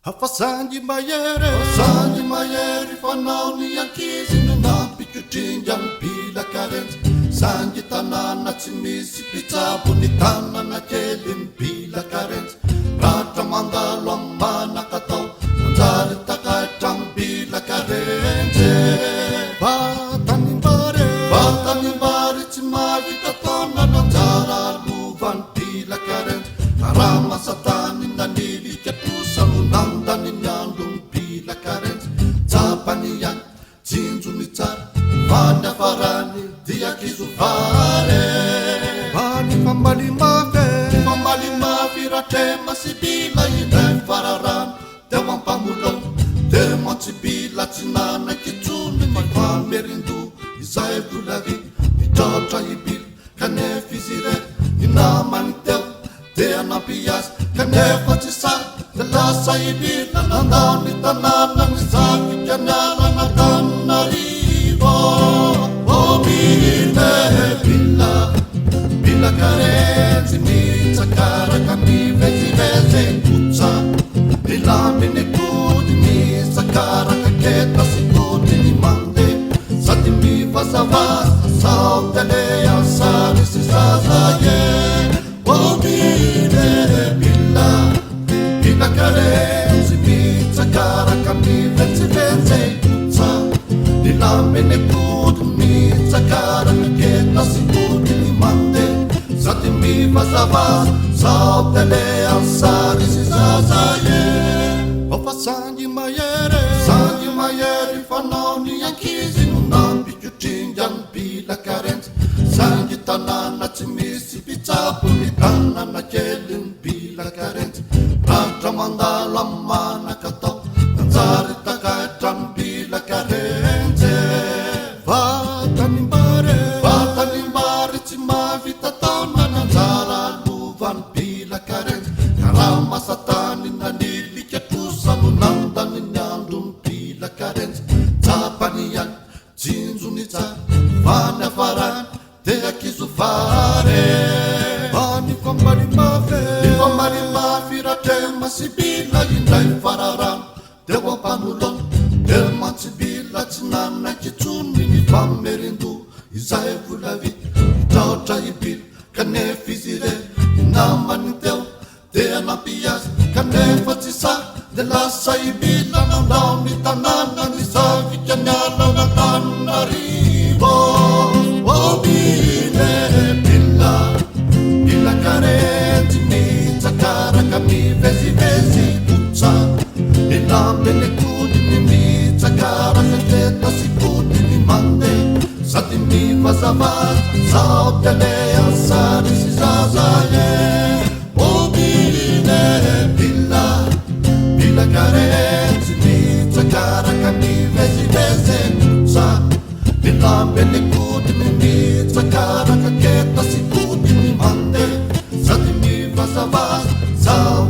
Hafasangy Mayere fanao ny ankizy no nampikotringa mipila karenjy sangy tanàna tsy misy mpitsabo ny tanàna kely mipila karenjy ratra mandalo amin'ny manakatao manjary takaitra mipila karenjy vatanimbary tsy mavita taona nanjara lova ny pila karenjy karaha masatany nanilika tosano nandany ny andro mipila karenjy japany any tsinjo ny tsara vany afarany diakizo vare vany famalimafy ratrema sibila indray fararano teo ampamolao teo mantsibila tsy nanakitsony ny famerindo izay volavi mitratra ibila kanefa izy irery inamany teo dia nampiasa kanefa tsy sara de lasa ibila nandao ny tanàna ny zakika ny alana Tananarivo bila karenjy mitsakaraka mivezivezy kotsa milaminy kody mitsakaraka keta sy kody ny mande sady mivazavaza sao tele ansary sy zazaye bila karenjy mitsakaraka mivezivezy kotsa milaminy kody mitsakaraka keta sy kody ny mande sady mivazavaza sao tele ansary sy zazaye Hafasangy Mayere fanao ny ankizy no nampikotringa mipila karenjy sangy tanàna tsy misy mpitsabo ny tanàna kely mipila karenjy ratra mandalo amin'ny manakatao manjary takaitra mipila karenjy vatanimbary tsy mavita taona nanjara lova ny pila karenjy karaha masatany nanilika tosano nandany ny andro mipila karenjy japany any tsinjo ny tsara vany afarany diakizo vare vany famalimafy ratrema sibila indray fararano teo ampanolona teo mantsibila tsy nanakitsony ny famerindo izay volavi mitraotra ibila kanefa izy irery inamany teo dia nampiasa kanefa tsy sara de lasa ibila nandao ny tanàna ny zavika ny alana Tananarivo bila karenjy mitsakaraka mivezivezy kotsa milaminy kody ny mitsakaraka keta sy kody ny mande sady mivazavaza sao tele ansary sy zazaye bila karenjy mitsakaraka mivezivezy kotsa milaminy kody ny mitsakaraka keta sy kody ny mande sady mivazavaza sao